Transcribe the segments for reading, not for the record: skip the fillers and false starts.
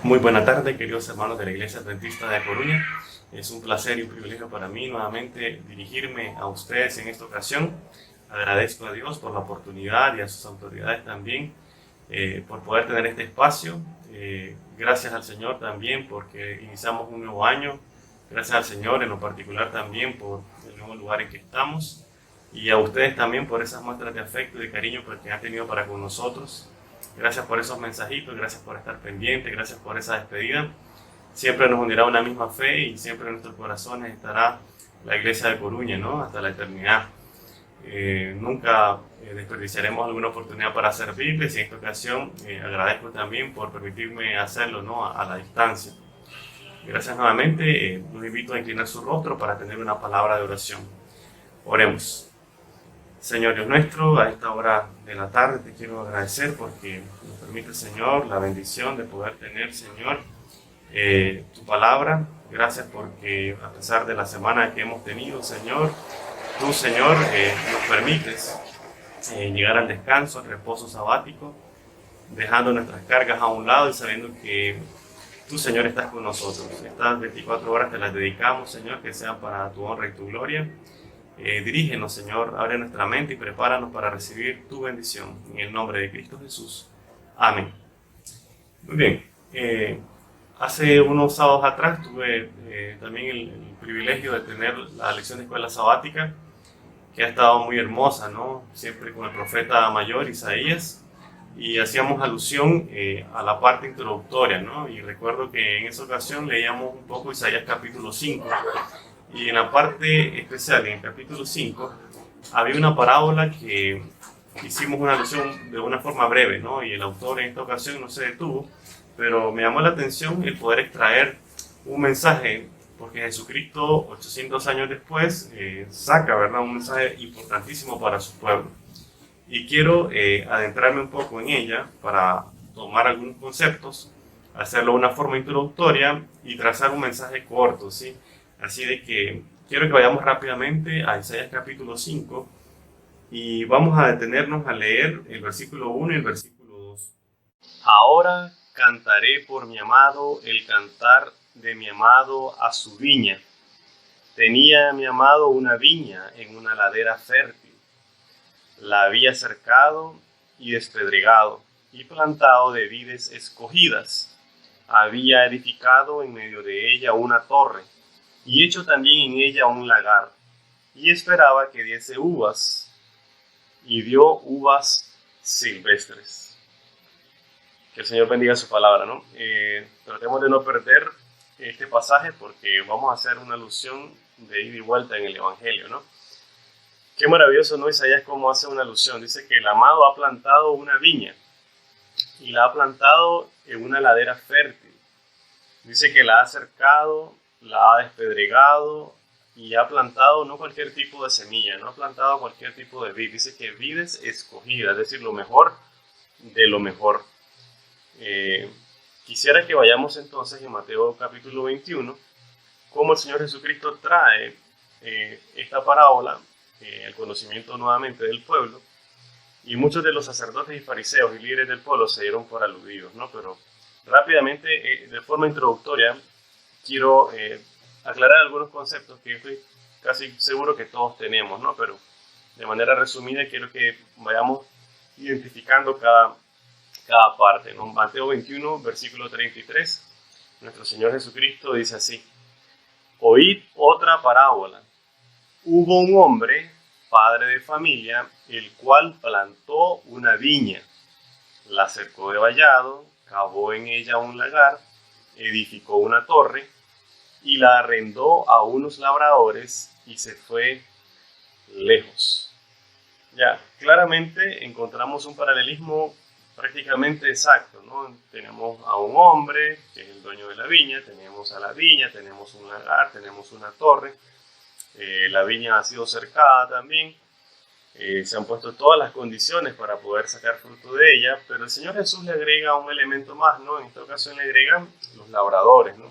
Muy buena tarde, queridos hermanos de la Iglesia Adventista de A Coruña. Es un placer y un privilegio para mí nuevamente dirigirme a ustedes en esta ocasión. Agradezco a Dios por la oportunidad y a sus autoridades también por poder tener este espacio. Gracias al Señor también porque iniciamos un nuevo año. Gracias al Señor en lo particular también por el nuevo lugar en que estamos. Y a ustedes también por esas muestras de afecto y de cariño que han tenido para con nosotros. Gracias por esos mensajitos, gracias por estar pendiente, gracias por esa despedida. Siempre nos unirá una misma fe y siempre en nuestros corazones estará la Iglesia de Coruña, ¿no? Hasta la eternidad. Nunca desperdiciaremos alguna oportunidad para servirles y en esta ocasión agradezco también por permitirme hacerlo, ¿no? A la distancia. Gracias nuevamente. Los invito a inclinar su rostro para tener una palabra de oración. Oremos. Señor Dios nuestro, a esta hora de la tarde te quiero agradecer porque nos permite, Señor, la bendición de poder tener, Señor, tu palabra. Gracias porque a pesar de la semana que hemos tenido, Señor, tú, Señor, nos permites llegar al descanso, al reposo sabático, dejando nuestras cargas a un lado y sabiendo que tú, Señor, estás con nosotros. Estas 24 horas te las dedicamos, Señor, que sean para tu honra y tu gloria. Dirígenos, Señor, abre nuestra mente y prepáranos para recibir tu bendición. En el nombre de Cristo Jesús. Amén. Muy bien. Hace unos sábados atrás tuve también el privilegio de tener la lección de escuela sabática, que ha estado muy hermosa, ¿no? Siempre con el profeta mayor Isaías, y hacíamos alusión a la parte introductoria, ¿no? Y recuerdo que en esa ocasión leíamos un poco Isaías capítulo 5. Y en la parte especial, en el capítulo 5, había una parábola que hicimos una alusión de una forma breve, ¿no? Y el autor en esta ocasión no se detuvo, pero me llamó la atención el poder extraer un mensaje, porque Jesucristo, 800 años después, saca, ¿verdad?, un mensaje importantísimo para su pueblo. Y quiero adentrarme un poco en ella para tomar algunos conceptos, hacerlo de una forma introductoria y trazar un mensaje corto, ¿sí? Así de que quiero que vayamos rápidamente a Isaías capítulo 5 y vamos a detenernos a leer el versículo 1 y el versículo 2. Ahora cantaré por mi amado el cantar de mi amado a su viña. Tenía mi amado una viña en una ladera fértil. La había cercado y despedregado y plantado de vides escogidas. Había edificado en medio de ella una torre y hecho también en ella un lagar, y esperaba que diese uvas, y dio uvas silvestres. Que el Señor bendiga su palabra, ¿no? Tratemos de no perder este pasaje porque vamos a hacer una alusión de ida y vuelta en el Evangelio, ¿no? Qué maravilloso, ¿no? Isaías cómo hace una alusión. Dice que el amado ha plantado una viña, y la ha plantado en una ladera fértil. Dice que la ha cercado, la ha despedregado y ha plantado no cualquier tipo de semilla, no ha plantado cualquier tipo de vid. Dice que vides escogidas, es decir, lo mejor de lo mejor. Quisiera que vayamos entonces en Mateo capítulo 21, cómo el Señor Jesucristo trae esta parábola al conocimiento nuevamente del pueblo, y muchos de los sacerdotes y fariseos y líderes del pueblo se dieron por aludidos, ¿no? Pero rápidamente, de forma introductoria, quiero aclarar algunos conceptos que estoy casi seguro que todos tenemos, ¿no? Pero de manera resumida quiero que vayamos identificando cada parte, ¿no? Mateo 21, versículo 33, nuestro Señor Jesucristo dice así: Oíd otra parábola. Hubo un hombre, padre de familia, el cual plantó una viña, la cercó de vallado, cavó en ella un lagar, edificó una torre y la arrendó a unos labradores y se fue lejos. Ya, claramente encontramos un paralelismo prácticamente exacto, ¿no? Tenemos a un hombre que es el dueño de la viña, tenemos a la viña, tenemos un lagar, tenemos una torre. La viña ha sido cercada también. Se han puesto todas las condiciones para poder sacar fruto de ella, pero el Señor Jesús le agrega un elemento más, ¿no? En esta ocasión le agregan los labradores, ¿no?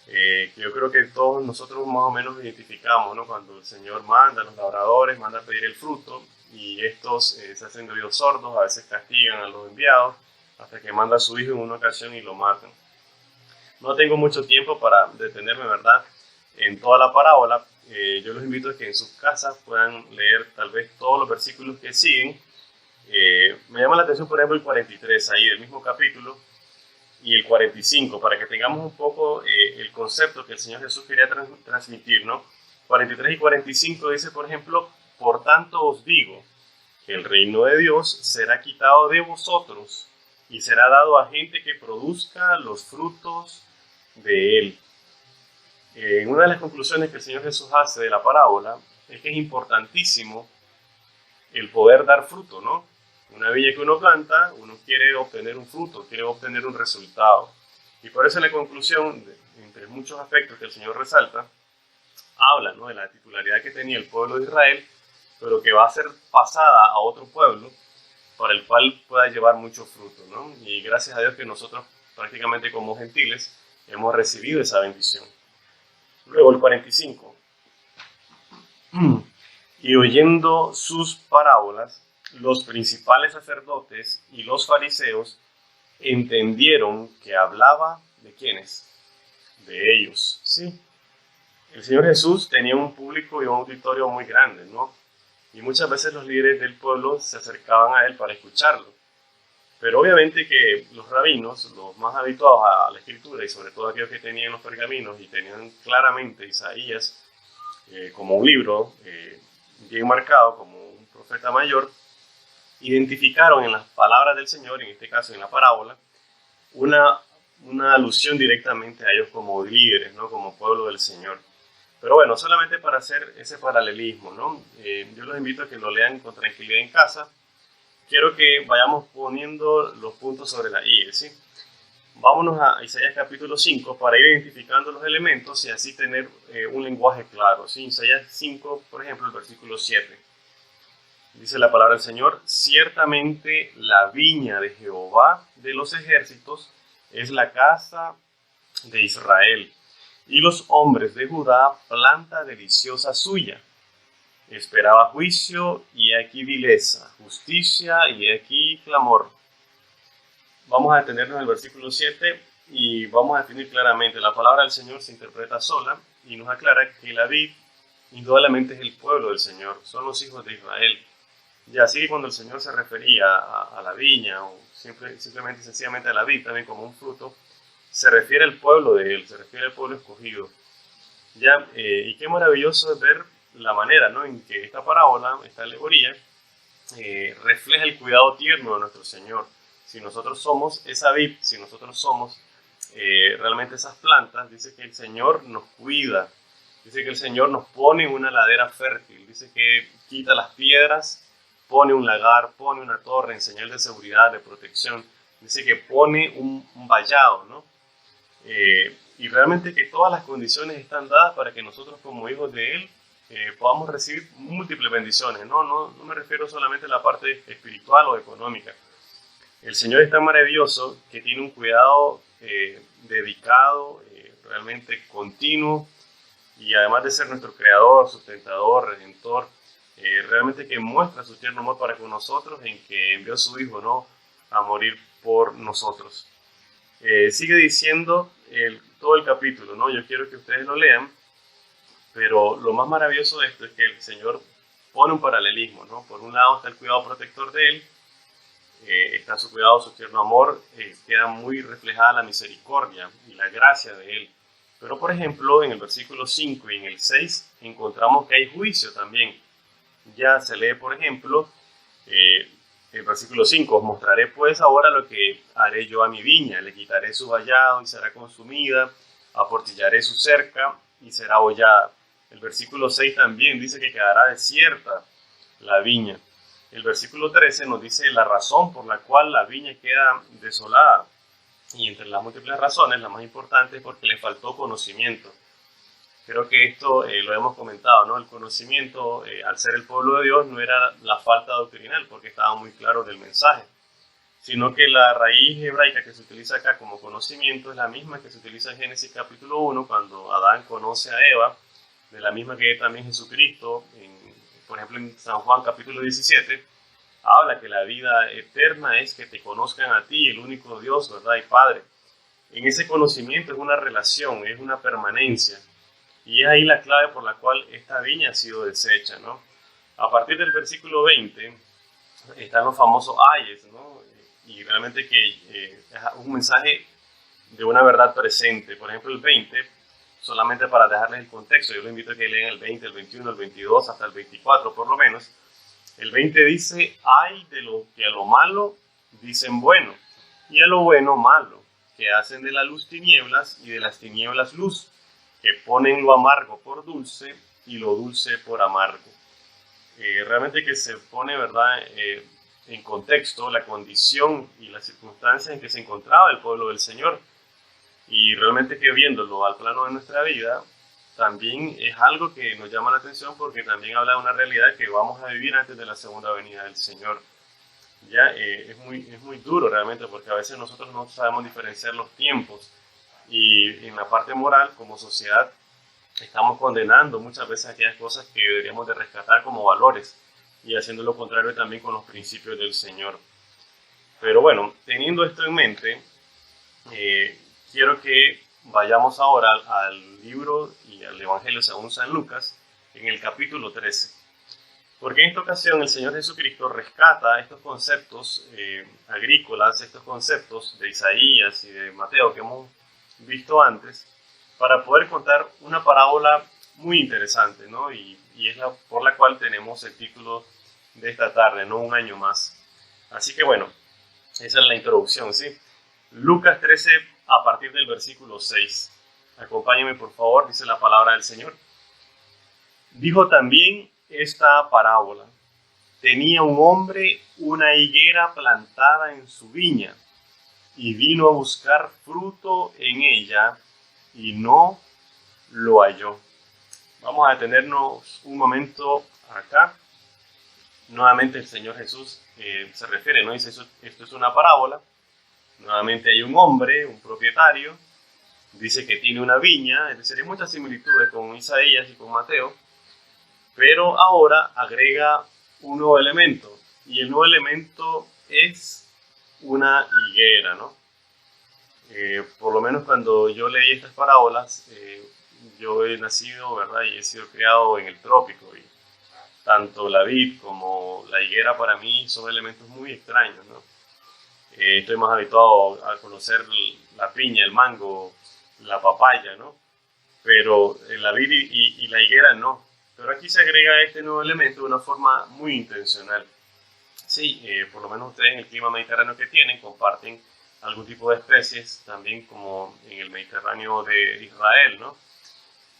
Que yo creo que todos nosotros más o menos identificamos, ¿no? Cuando el Señor manda a los labradores, manda a pedir el fruto, y estos se hacen de oídos sordos, a veces castigan a los enviados, hasta que manda a su hijo en una ocasión y lo matan. No tengo mucho tiempo para detenerme, ¿verdad?, en toda la parábola. Yo los invito a que en sus casas puedan leer tal vez todos los versículos que siguen. Me llama la atención, por ejemplo, el 43, ahí del mismo capítulo, y el 45, para que tengamos un poco el concepto que el Señor Jesús quería transmitir, ¿no? 43 y 45 dice, por ejemplo, por tanto os digo que el reino de Dios será quitado de vosotros y será dado a gente que produzca los frutos de él. Una de las conclusiones que el Señor Jesús hace de la parábola es que es importantísimo el poder dar fruto, ¿no? Una viña que uno planta, uno quiere obtener un fruto, quiere obtener un resultado. Y por eso en la conclusión, entre muchos aspectos que el Señor resalta, habla, ¿no?, de la titularidad que tenía el pueblo de Israel, pero que va a ser pasada a otro pueblo para el cual pueda llevar mucho fruto, ¿no? Y gracias a Dios que nosotros, prácticamente como gentiles, hemos recibido esa bendición. Luego el 45. Y oyendo sus parábolas, los principales sacerdotes y los fariseos entendieron que hablaba de quiénes, de ellos, ¿sí? El Señor Jesús tenía un público y un auditorio muy grande, ¿no? Y muchas veces los líderes del pueblo se acercaban a él para escucharlo. Pero obviamente que los rabinos, los más habituados a la escritura y sobre todo aquellos que tenían los pergaminos y tenían claramente Isaías como un libro bien marcado, como un profeta mayor, identificaron en las palabras del Señor, en este caso en la parábola, una alusión directamente a ellos como líderes, ¿no?, como pueblo del Señor. Pero bueno, solamente para hacer ese paralelismo, ¿no? Yo los invito a que lo lean con tranquilidad en casa. Quiero que vayamos poniendo los puntos sobre la I, ¿sí? Vámonos a Isaías capítulo 5 para ir identificando los elementos y así tener un lenguaje claro, ¿sí? Isaías 5, por ejemplo, el versículo 7. Dice la palabra del Señor: ciertamente la viña de Jehová de los ejércitos es la casa de Israel, y los hombres de Judá planta deliciosa suya. Esperaba juicio, y aquí vileza, justicia, y aquí clamor. Vamos a detenernos en el versículo 7 y vamos a definir claramente. La palabra del Señor se interpreta sola y nos aclara que la vid indudablemente es el pueblo del Señor, son los hijos de Israel. Y así cuando el Señor se refería a la viña o simplemente y sencillamente a la vid también como un fruto, se refiere al pueblo de él, se refiere al pueblo escogido. Ya, y qué maravilloso es ver la manera, ¿no?, en que esta parábola, esta alegoría, refleja el cuidado tierno de nuestro Señor. Si nosotros somos esa vid, si nosotros somos realmente esas plantas, dice que el Señor nos cuida, dice que el Señor nos pone en una ladera fértil, dice que quita las piedras, pone un lagar, pone una torre en señal de seguridad, de protección, dice que pone un vallado, ¿no? Y realmente que todas las condiciones están dadas para que nosotros como hijos de Él podamos recibir múltiples bendiciones, ¿no? No me refiero solamente a la parte espiritual o económica. El Señor es tan maravilloso que tiene un cuidado dedicado, realmente continuo, y además de ser nuestro creador, sustentador, redentor, realmente que muestra su tierno amor para con nosotros en que envió a su Hijo, ¿no?, a morir por nosotros. Sigue diciendo todo el capítulo, ¿no? Yo quiero que ustedes lo lean, pero lo más maravilloso de esto es que el Señor pone un paralelismo, ¿no? Por un lado está el cuidado protector de Él, está su cuidado, su tierno amor, queda muy reflejada la misericordia y la gracia de Él. Pero, por ejemplo, en el versículo 5 y en el 6 encontramos que hay juicio también. Ya se lee, por ejemplo, el versículo 5: os mostraré pues ahora lo que haré yo a mi viña, le quitaré su vallado y será consumida, aportillaré su cerca y será hollada. El versículo 6 también dice que quedará desierta la viña. El versículo 13 nos dice la razón por la cual la viña queda desolada. Y entre las múltiples razones, la más importante es porque le faltó conocimiento. Creo que esto lo hemos comentado, ¿no? El conocimiento, al ser el pueblo de Dios, no era la falta doctrinal, porque estaba muy claro del mensaje, sino que la raíz hebraica que se utiliza acá como conocimiento es la misma que se utiliza en Génesis capítulo 1, cuando Adán conoce a Eva, de la misma que también Jesucristo, por ejemplo en San Juan capítulo 17, habla que la vida eterna es que te conozcan a ti, el único Dios, ¿verdad?, y Padre. en ese conocimiento es una relación, es una permanencia. Y es ahí la clave por la cual esta viña ha sido deshecha, ¿no? A partir del versículo 20 están los famosos ayes, ¿no? Y realmente que es un mensaje de una verdad presente. Por ejemplo, el 20, solamente para dejarles el contexto, yo les invito a que lean el 20, el 21, el 22, hasta el 24 por lo menos. El 20 dice, ay de lo que a lo malo dicen bueno, y a lo bueno malo, que hacen de la luz tinieblas y de las tinieblas luz, que ponen lo amargo por dulce y lo dulce por amargo. Realmente que se pone, ¿verdad?, en contexto la condición y las circunstancias en que se encontraba el pueblo del Señor. Y realmente que viéndolo al plano de nuestra vida, también es algo que nos llama la atención porque también habla de una realidad que vamos a vivir antes de la segunda venida del Señor. Ya es muy duro realmente porque a veces nosotros no sabemos diferenciar los tiempos y en la parte moral como sociedad estamos condenando muchas veces aquellas cosas que deberíamos de rescatar como valores y haciendo lo contrario también con los principios del Señor. Pero bueno, teniendo esto en mente, quiero que vayamos ahora al libro y al Evangelio según San Lucas en el capítulo 13. Porque en esta ocasión el Señor Jesucristo rescata estos conceptos agrícolas, estos conceptos de Isaías y de Mateo que hemos visto antes, para poder contar una parábola muy interesante, ¿no? Y es por la cual tenemos el título de esta tarde, ¿no? Un año más. Así que bueno, esa es la introducción, ¿sí? Lucas 13, a partir del versículo 6. Acompáñenme, por favor, dice la palabra del Señor. Dijo también esta parábola. Tenía un hombre una higuera plantada en su viña y vino a buscar fruto en ella y no lo halló. Vamos a detenernos un momento acá. Nuevamente el Señor Jesús se refiere, ¿no? Dice, esto es una parábola. Nuevamente hay un hombre, un propietario, dice que tiene una viña, es decir, hay muchas similitudes con Isaías y con Mateo, pero ahora agrega un nuevo elemento, y el nuevo elemento es una higuera, ¿no? Por lo menos cuando yo leí estas parábolas, yo he nacido, ¿verdad? Y he sido criado en el trópico, y tanto la vid como la higuera para mí son elementos muy extraños, ¿no? Estoy más habituado a conocer la piña, el mango, la papaya, ¿no? Pero la vid y la higuera no. Pero aquí se agrega este nuevo elemento de una forma muy intencional. Sí, por lo menos ustedes en el clima mediterráneo que tienen comparten algún tipo de especies, también como en el Mediterráneo de Israel, ¿no?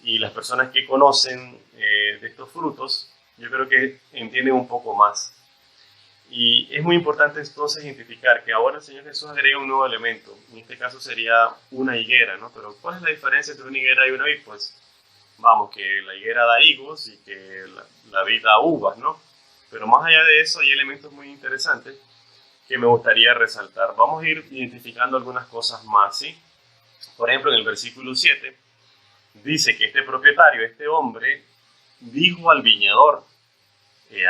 Y las personas que conocen de estos frutos, yo creo que entienden un poco más. Y es muy importante entonces identificar que ahora el Señor Jesús agrega un nuevo elemento. En este caso sería una higuera, ¿no? Pero ¿cuál es la diferencia entre una higuera y una vid? Pues vamos, que la higuera da higos y que la vid da uvas, ¿no? Pero más allá de eso hay elementos muy interesantes que me gustaría resaltar. Vamos a ir identificando algunas cosas más, ¿sí? Por ejemplo, en el versículo 7 dice que este propietario, este hombre, dijo al viñador: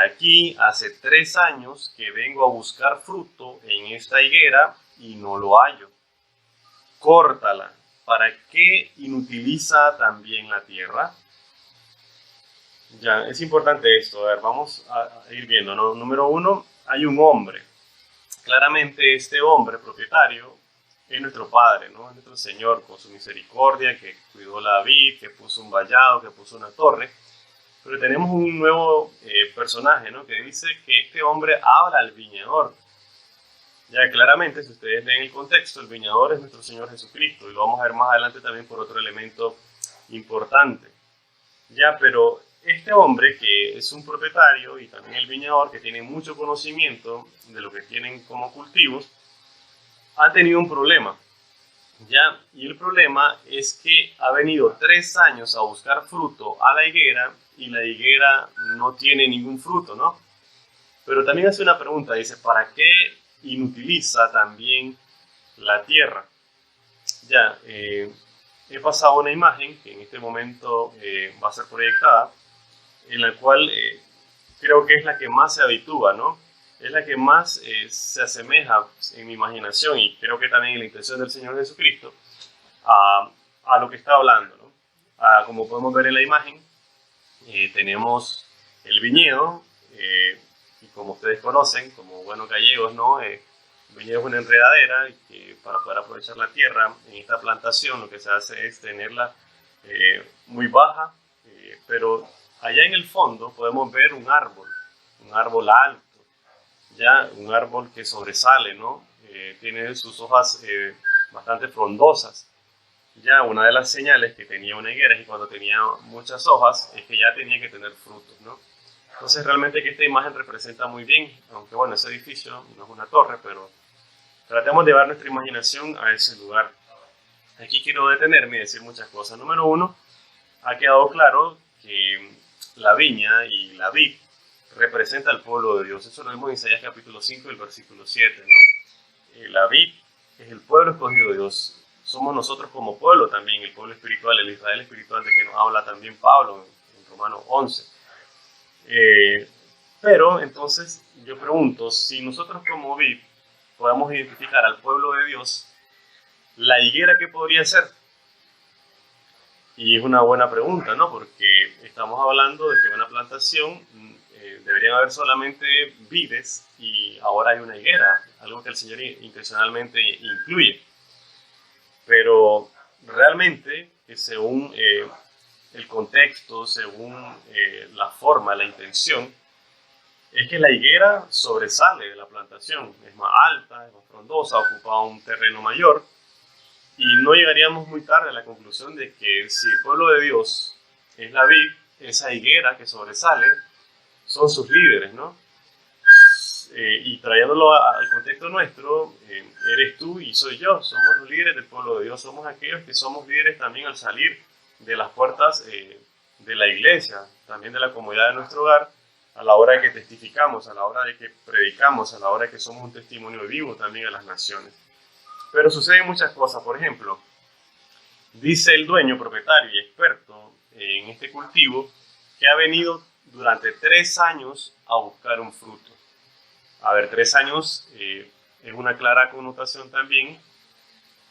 aquí hace 3 años que vengo a buscar fruto en esta higuera y no lo hallo. Córtala. ¿Para qué inutiliza también la tierra? Ya, es importante esto. A ver, vamos a ir viendo, ¿no? Número 1, hay un hombre. Claramente este hombre propietario es nuestro Padre, ¿no? Es nuestro Señor con su misericordia, que cuidó la vid, que puso un vallado, que puso una torre. Pero tenemos un nuevo personaje, ¿no? Que dice que este hombre habla al viñador. Ya claramente, si ustedes leen el contexto, el viñador es nuestro Señor Jesucristo, y lo vamos a ver más adelante también por otro elemento importante. Ya, pero este hombre que es un propietario y también el viñador que tiene mucho conocimiento de lo que tienen como cultivos, ha tenido un problema. Ya, y el problema es que ha venido 3 años a buscar fruto a la higuera y la higuera no tiene ningún fruto, ¿no? Pero también hace una pregunta, dice, ¿para qué inutiliza también la tierra? Ya, he pasado una imagen que en este momento va a ser proyectada, en la cual creo que es la que más se habitúa, ¿no? Es la que más se asemeja en mi imaginación y creo que también en la intención del Señor Jesucristo, a lo que está hablando, ¿no? Como podemos ver en la imagen, tenemos el viñedo, y como ustedes conocen, como buenos gallegos, ¿no? El viñedo es una enredadera que para poder aprovechar la tierra en esta plantación lo que se hace es tenerla muy baja, pero allá en el fondo podemos ver un árbol alto, ya un árbol que sobresale, ¿no? Tiene sus hojas bastante frondosas. Ya una de las señales que tenía una higuera es que cuando tenía muchas hojas es que ya tenía que tener frutos, ¿no? Entonces realmente que esta imagen representa muy bien, aunque bueno, ese edificio no es una torre, pero tratemos de llevar nuestra imaginación a ese lugar. Aquí quiero detenerme y decir muchas cosas. Número uno, ha quedado claro que la viña y la vid representa al pueblo de Dios. Eso lo vemos en Isaías capítulo 5, el versículo 7, ¿no? La vid es el pueblo escogido de Dios. Somos nosotros como pueblo también, el pueblo espiritual, el Israel espiritual de que nos habla también Pablo en Romanos 11. Pero entonces yo pregunto, si nosotros como vid podemos identificar al pueblo de Dios, ¿la higuera qué podría ser? Y es una buena pregunta, ¿no? Porque estamos hablando de que en una plantación deberían haber solamente vides y ahora hay una higuera, algo que el Señor intencionalmente incluye. Pero realmente, según el contexto, según la forma, la intención, es que la higuera sobresale de la plantación, es más alta, es más frondosa, ocupa un terreno mayor, y no llegaríamos muy tarde a la conclusión de que si el pueblo de Dios es la vid, esa higuera que sobresale son sus líderes, ¿no? Y trayéndolo al contexto nuestro, eres tú y soy yo, somos los líderes del pueblo de Dios, somos aquellos que somos líderes también al salir de las puertas de la iglesia, también de la comunidad de nuestro hogar, a la hora de que testificamos, a la hora de que predicamos, a la hora de que somos un testimonio vivo también a las naciones. Pero suceden muchas cosas, por ejemplo, dice el dueño, propietario y experto en este cultivo, que ha venido durante 3 años a buscar un fruto. A ver, 3 años es una clara connotación también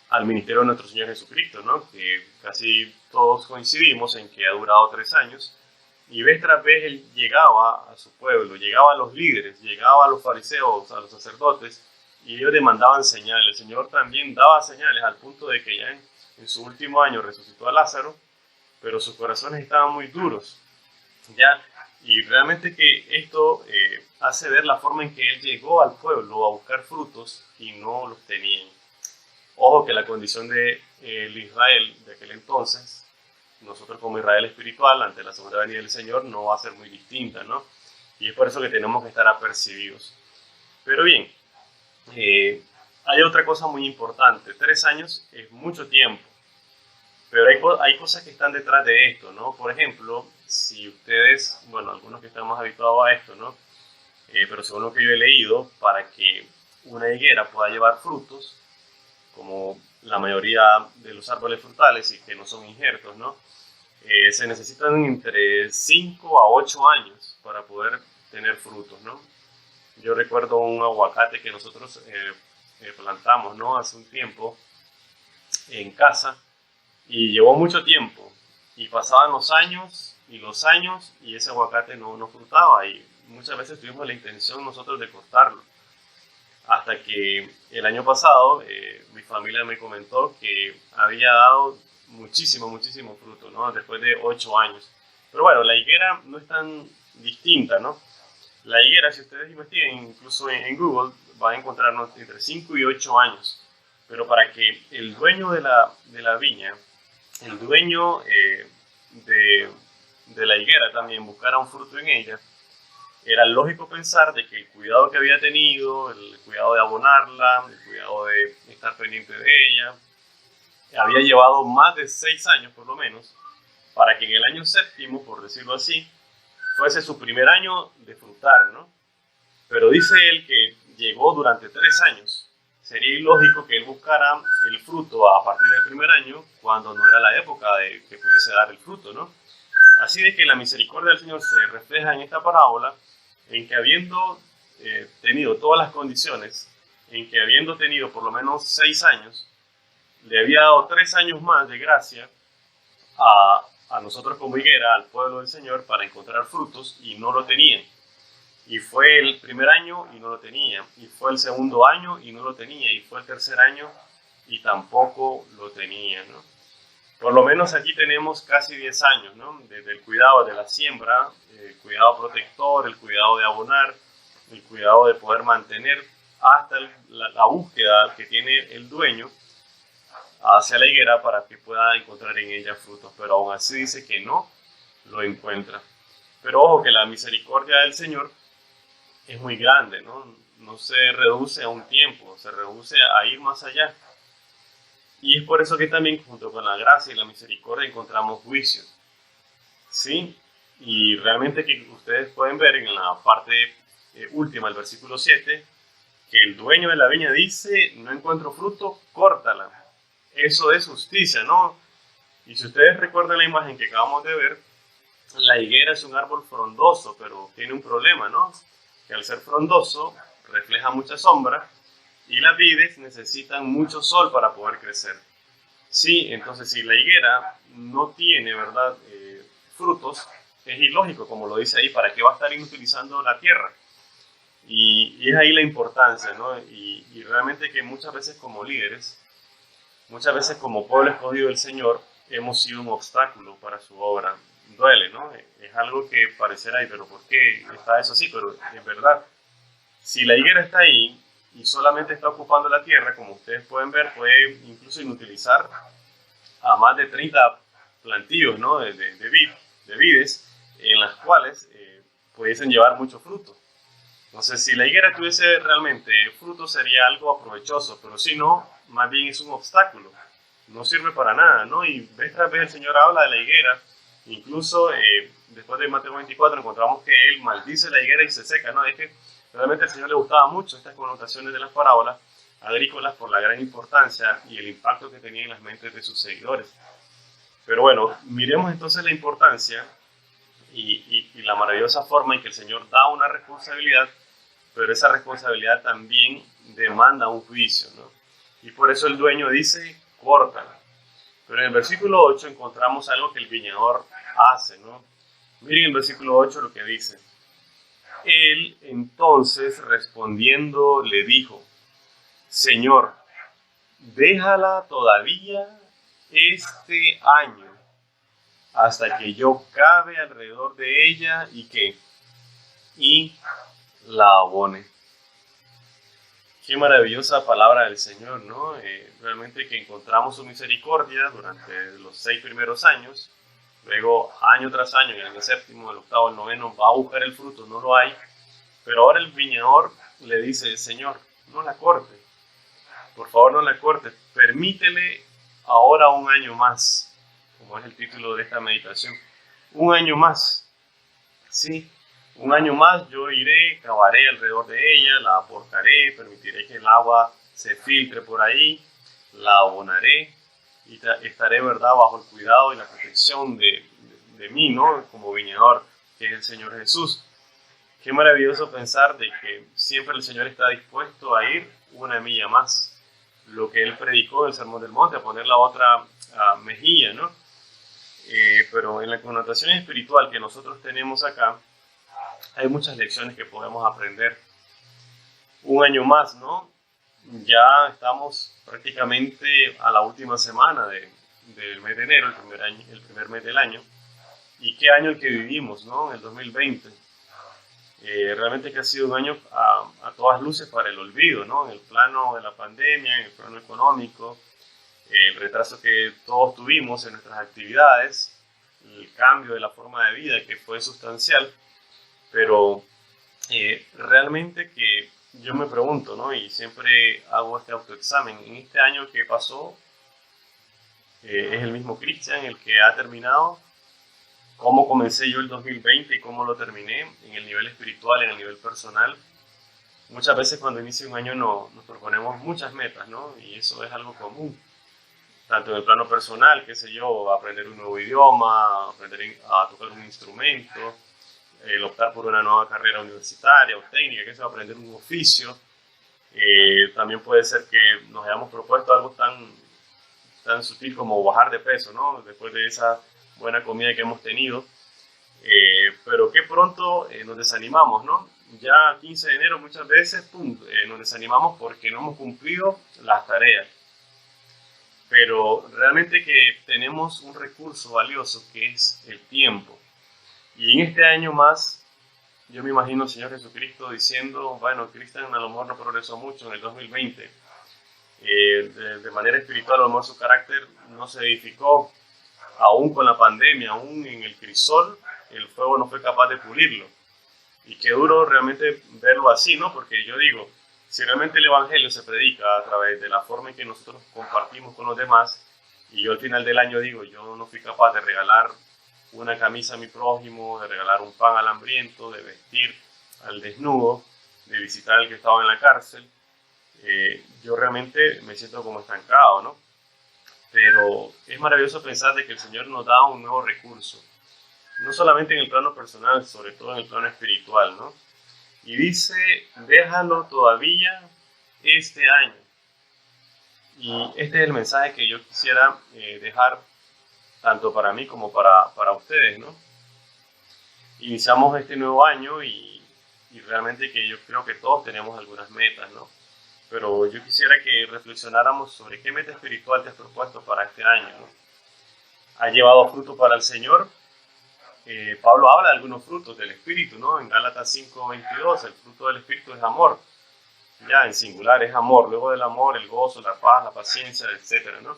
al ministerio de nuestro Señor Jesucristo, ¿no? Que casi todos coincidimos en que ha durado 3 años. Y vez tras vez él llegaba a su pueblo, llegaba a los líderes, llegaba a los fariseos, a los sacerdotes, y ellos demandaban señales. El Señor también daba señales al punto de que ya en su último año resucitó a Lázaro, pero sus corazones estaban muy duros. ¿Ya? Y realmente que esto hace ver la forma en que él llegó al pueblo a buscar frutos y no los tenían. Ojo que la condición de Israel de aquel entonces, nosotros como Israel espiritual, ante la segunda venida del Señor, no va a ser muy distinta, ¿no? Y es por eso que tenemos que estar apercibidos. Pero bien, hay otra cosa muy importante. 3 años es mucho tiempo. Pero hay cosas que están detrás de esto, ¿no? Por ejemplo, si ustedes, bueno, algunos que están más habituados a esto, ¿no? Pero según lo que yo he leído, para que una higuera pueda llevar frutos, como la mayoría de los árboles frutales y que no son injertos, ¿no? Se necesitan entre 5 a 8 años para poder tener frutos, ¿no? Yo recuerdo un aguacate que nosotros plantamos, ¿no? Hace un tiempo en casa, y llevó mucho tiempo, y pasaban los años y ese aguacate no frutaba, y muchas veces tuvimos la intención nosotros de cortarlo. Hasta que el año pasado mi familia me comentó que había dado muchísimo fruto, ¿no? Después de 8 años. Pero bueno, la higuera no es tan distinta, ¿no? La higuera, si ustedes investigan, incluso en Google, van a encontrarnos entre 5 y 8 años. Pero para que el dueño de la viña, el dueño de la higuera también buscara un fruto en ella, era lógico pensar de que el cuidado que había tenido, el cuidado de abonarla, el cuidado de estar pendiente de ella, había llevado más de 6 años por lo menos, para que en el año séptimo, por decirlo así, fuese su primer año de frutar, ¿no? Pero dice él que llegó durante 3 años. Sería ilógico que él buscara el fruto a partir del primer año, cuando no era la época de que pudiese dar el fruto, ¿no? Así de que la misericordia del Señor se refleja en esta parábola, en que habiendo tenido todas las condiciones, en que habiendo tenido por lo menos 6 años, le había dado 3 años más de gracia a nosotros como higuera, al pueblo del Señor, para encontrar frutos, y no lo tenían. Y fue el primer año y no lo tenía, y fue el segundo año y no lo tenía, y fue el tercer año y tampoco lo tenía, ¿no? Por lo menos aquí tenemos casi 10 años, ¿no? Desde el cuidado de la siembra, el cuidado protector, el cuidado de abonar, el cuidado de poder mantener, hasta la búsqueda que tiene el dueño hacia la higuera para que pueda encontrar en ella frutos, pero aún así dice que no lo encuentra. Pero ojo, que la misericordia del Señor es muy grande, ¿no? No se reduce a un tiempo, se reduce a ir más allá. Y es por eso que también junto con la gracia y la misericordia encontramos juicio, ¿sí? Y realmente que ustedes pueden ver en la parte última del versículo 7, que el dueño de la viña dice, no encuentro fruto, córtala. Eso es justicia, ¿no? Y si ustedes recuerdan la imagen que acabamos de ver, la higuera es un árbol frondoso, pero tiene un problema, ¿no? Que al ser frondoso refleja mucha sombra y las vides necesitan mucho sol para poder crecer. Sí, entonces si la higuera no tiene, ¿verdad?, frutos, es ilógico, como lo dice ahí, ¿para qué va a estar inutilizando la tierra? Y es ahí la importancia, ¿no? Y realmente que muchas veces como líderes, muchas veces como pueblo escogido del Señor, hemos sido un obstáculo para su obra. Duele, ¿no? Es algo que parecerá, pero ¿por qué está eso así? Pero es verdad. Si la higuera está ahí y solamente está ocupando la tierra, como ustedes pueden ver, puede incluso inutilizar a más de 30 plantíos, ¿no?, de vides, en las cuales pudiesen llevar mucho fruto. Entonces, si la higuera tuviese realmente fruto, sería algo aprovechoso, pero si no, más bien es un obstáculo. No sirve para nada, ¿no? Y vez tras vez el Señor habla de la higuera. Incluso después de Mateo 24 encontramos que Él maldice la higuera y se seca, ¿no? Es que realmente al Señor le gustaba mucho estas connotaciones de las parábolas agrícolas por la gran importancia y el impacto que tenía en las mentes de sus seguidores. Pero bueno, miremos entonces la importancia y la maravillosa forma en que el Señor da una responsabilidad, pero esa responsabilidad también demanda un juicio, ¿no? Y por eso el dueño dice, córtala. Pero en el versículo 8 encontramos algo que el viñador hace, ¿no? Miren el versículo 8 lo que dice. Él entonces respondiendo le dijo, Señor, déjala todavía este año hasta que yo cabe alrededor de ella y la abone. Qué maravillosa palabra del Señor, ¿no? Realmente que encontramos su misericordia durante los 6 primeros años, luego año tras año, en el séptimo, el octavo, el noveno, va a buscar el fruto, no lo hay, pero ahora el viñador le dice, Señor, no la corte, por favor no la corte, permítele ahora un año más, como es el título de esta meditación, un año más, ¿sí? Un año más yo iré, cavaré alrededor de ella, la aportaré, permitiré que el agua se filtre por ahí, la abonaré y estaré, ¿verdad?, bajo el cuidado y la protección de mí, ¿no?, como viñador, que es el Señor Jesús. Qué maravilloso pensar de que siempre el Señor está dispuesto a ir una milla más. Lo que Él predicó en el Sermón del Monte, a poner la otra mejilla, ¿no? Pero en la connotación espiritual que nosotros tenemos acá, hay muchas lecciones que podemos aprender. Un año más, ¿no? Ya estamos prácticamente a la última semana del mes de enero, el primer mes del año. ¿Y qué año el que vivimos, ¿no? El 2020. Realmente que ha sido un año a todas luces para el olvido, ¿no? En el plano de la pandemia, en el plano económico, el retraso que todos tuvimos en nuestras actividades, el cambio de la forma de vida que fue sustancial. Pero realmente que yo me pregunto, ¿no? Y siempre hago este autoexamen. En este año que pasó, es el mismo Cristian el que ha terminado. ¿Cómo comencé yo el 2020 y cómo lo terminé en el nivel espiritual, en el nivel personal? Muchas veces cuando inicia un año nos proponemos muchas metas, ¿no? Y eso es algo común. Tanto en el plano personal, qué sé yo, aprender un nuevo idioma, aprender a tocar un instrumento, el optar por una nueva carrera universitaria o técnica, que es aprender un oficio. También puede ser que nos hayamos propuesto algo tan tan sutil como bajar de peso, ¿no? Después de esa buena comida que hemos tenido. Pero que pronto nos desanimamos, ¿no? Ya 15 de enero muchas veces nos desanimamos porque no hemos cumplido las tareas. Pero realmente que tenemos un recurso valioso que es el tiempo. Y en este año más, yo me imagino al Señor Jesucristo diciendo, bueno, Cristian a lo mejor no progresó mucho en el 2020. De manera espiritual, a lo mejor su carácter no se edificó, aún con la pandemia, aún en el crisol, el fuego no fue capaz de pulirlo. Y qué duro realmente verlo así, ¿no? Porque yo digo, si realmente el Evangelio se predica a través de la forma en que nosotros compartimos con los demás, y yo al final del año digo, yo no fui capaz de regalar una camisa a mi prójimo, de regalar un pan al hambriento, de vestir al desnudo, de visitar al que estaba en la cárcel, yo realmente me siento como estancado, ¿no? Pero es maravilloso pensar de que el Señor nos da un nuevo recurso, no solamente en el plano personal, sobre todo en el plano espiritual, ¿no? Y dice, déjalo todavía este año. Y este es el mensaje que yo quisiera dejar tanto para mí como para ustedes, ¿no? Iniciamos este nuevo año y realmente que yo creo que todos tenemos algunas metas, ¿no? Pero yo quisiera que reflexionáramos sobre qué meta espiritual te has propuesto para este año, ¿no? ¿Ha llevado fruto para el Señor? Pablo habla de algunos frutos del Espíritu, ¿no? En Gálatas 5:22, el fruto del Espíritu es amor. Ya en singular es amor, luego del amor, el gozo, la paz, la paciencia, etcétera, ¿no?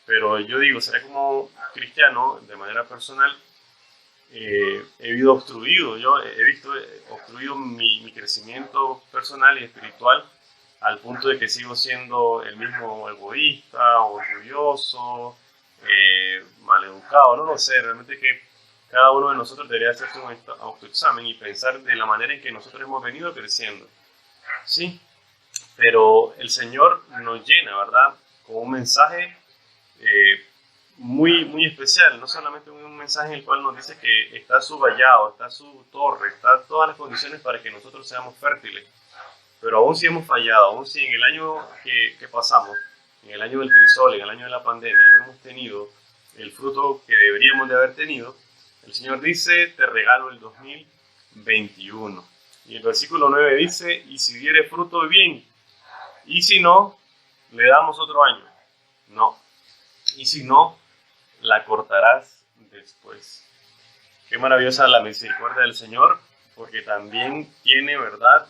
Pero yo digo, será como cristiano, de manera personal, he visto obstruido, yo he visto obstruido mi crecimiento personal y espiritual al punto de que sigo siendo el mismo egoísta, orgulloso, maleducado, no lo sé, realmente que cada uno de nosotros debería hacerse un autoexamen y pensar de la manera en que nosotros hemos venido creciendo. Sí, pero el Señor nos llena, ¿verdad? Con un mensaje muy, muy especial, no solamente un mensaje en el cual nos dice que está su vallado, está su torre, está todas las condiciones para que nosotros seamos fértiles, pero aún si hemos fallado, aún si en el año que pasamos, en el año del crisol, en el año de la pandemia, no hemos tenido el fruto que deberíamos de haber tenido, el Señor dice, te regalo el 2021. Y el versículo 9 dice, y si diere fruto, bien, y si no, le damos otro año. No. Y si no, la cortarás después. Qué maravillosa la misericordia del Señor, porque también tiene, ¿verdad?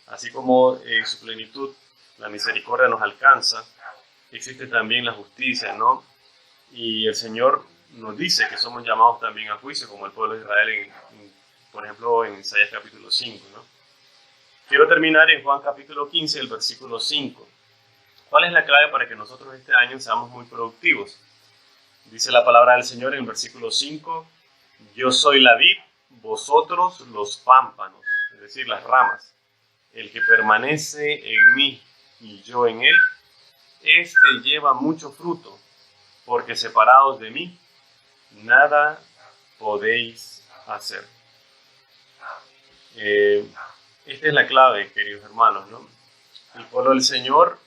Así como en su plenitud la misericordia nos alcanza, existe también la justicia, ¿no? Y el Señor nos dice que somos llamados también a juicio, como el pueblo de Israel, por ejemplo, en Isaías capítulo 5, ¿no? Quiero terminar en Juan capítulo 15, el versículo 5. ¿Cuál es la clave para que nosotros este año seamos muy productivos? Dice la palabra del Señor en el versículo 5, yo soy la vid, vosotros los pámpanos, es decir, las ramas. El que permanece en mí y yo en él, este lleva mucho fruto, porque separados de mí, nada podéis hacer. Esta es la clave, queridos hermanos, ¿no? El pueblo del Señor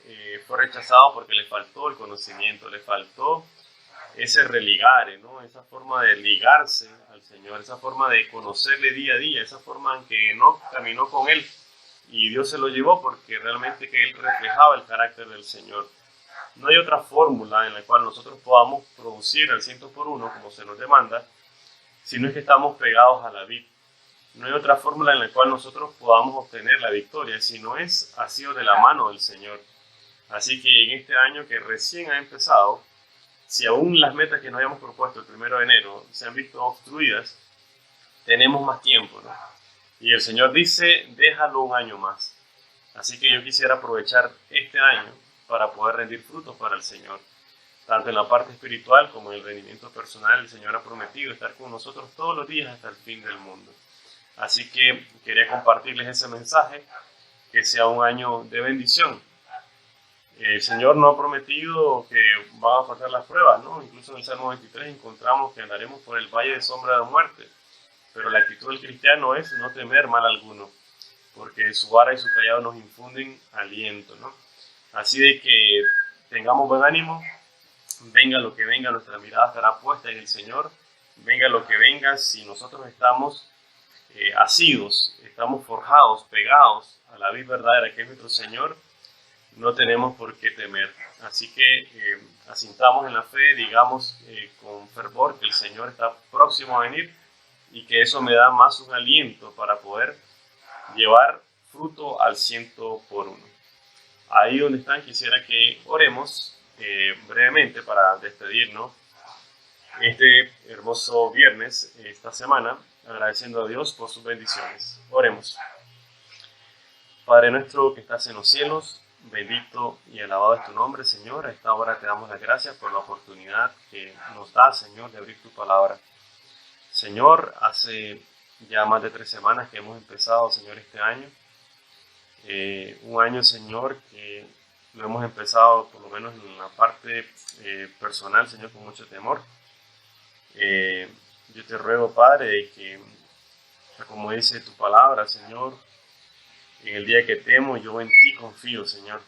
fue rechazado porque le faltó el conocimiento, le faltó ese religare, ¿no? Esa forma de ligarse al Señor, esa forma de conocerle día a día, esa forma en que no caminó con Él y Dios se lo llevó porque realmente que Él reflejaba el carácter del Señor. No hay otra fórmula en la cual nosotros podamos producir al 100 por 1 como se nos demanda, sino es que estamos pegados a la vid. No hay otra fórmula en la cual nosotros podamos obtener la victoria, sino ha sido de la mano del Señor. Así que en este año que recién ha empezado, si aún las metas que nos habíamos propuesto el 1 de enero se han visto obstruidas, tenemos más tiempo, ¿no? Y el Señor dice, déjalo un año más. Así que yo quisiera aprovechar este año para poder rendir frutos para el Señor. Tanto en la parte espiritual como en el rendimiento personal, el Señor ha prometido estar con nosotros todos los días hasta el fin del mundo. Así que quería compartirles ese mensaje, que sea un año de bendición. El Señor no ha prometido que van a faltar las pruebas, ¿no? Incluso en el Salmo 23 encontramos que andaremos por el valle de sombra de muerte. Pero la actitud del cristiano es no temer mal alguno, porque su vara y su callado nos infunden aliento, ¿no? Así de que tengamos buen ánimo, venga lo que venga, nuestra mirada estará puesta en el Señor. Venga lo que venga, si nosotros estamos asidos, estamos forjados, pegados a la vida verdadera que es nuestro Señor, no tenemos por qué temer. Así que asintamos en la fe, digamos con fervor que el Señor está próximo a venir y que eso me da más un aliento para poder llevar fruto al 100%. Ahí donde están, quisiera que oremos brevemente para despedirnos este hermoso viernes, esta semana, agradeciendo a Dios por sus bendiciones. Oremos. Padre nuestro que estás en los cielos, bendito y alabado es tu nombre, Señor. A esta hora te damos las gracias por la oportunidad que nos da, Señor, de abrir tu palabra. Señor, hace ya más de 3 semanas que hemos empezado, Señor, este año. Un año, Señor, que lo hemos empezado, por lo menos en la parte personal, Señor, con mucho temor. Yo te ruego, Padre, de que, como dice tu palabra, Señor, en el día que temo, yo en ti confío, Señor.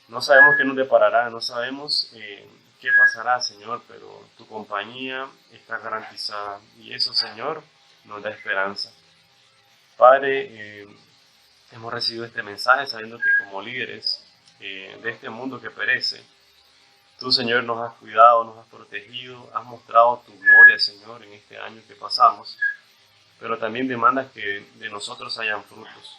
No sabemos qué nos deparará, no sabemos qué pasará, Señor, pero tu compañía está garantizada y eso, Señor, nos da esperanza. Padre, hemos recibido este mensaje sabiendo que como líderes de este mundo que perece, tú, Señor, nos has cuidado, nos has protegido, has mostrado tu gloria, Señor, en este año que pasamos, pero también demandas que de nosotros hayan frutos.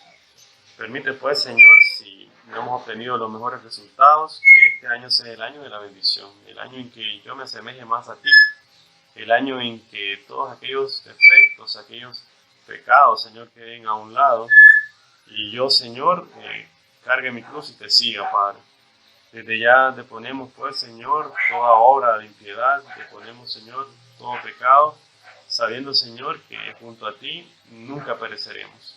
Permite, pues, Señor, si no hemos obtenido los mejores resultados, que este año sea el año de la bendición, el año en que yo me asemeje más a ti, el año en que todos aquellos defectos, aquellos pecados, Señor, queden a un lado, y yo, Señor, cargue mi cruz y te siga, Padre. Desde ya deponemos, pues, Señor, toda obra de impiedad, deponemos, Señor, todo pecado, sabiendo, Señor, que junto a ti nunca pereceremos.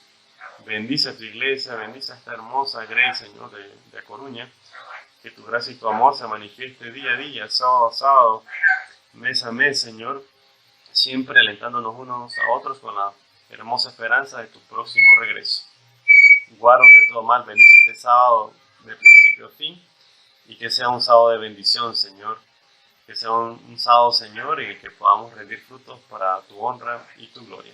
Bendice a tu iglesia, bendice a esta hermosa Grace, Señor, de A Coruña, que tu gracia y tu amor se manifieste día a día, sábado a sábado, mes a mes, Señor, siempre alentándonos unos a otros con la hermosa esperanza de tu próximo regreso. Guárdanos de todo mal, bendice este sábado de principio a fin, y que sea un sábado de bendición, Señor. Que sea un sábado, Señor, en el que podamos rendir frutos para tu honra y tu gloria.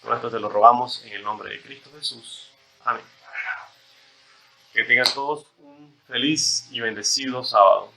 Todo esto te lo rogamos en el nombre de Cristo Jesús. Amén. Que tengan todos un feliz y bendecido sábado.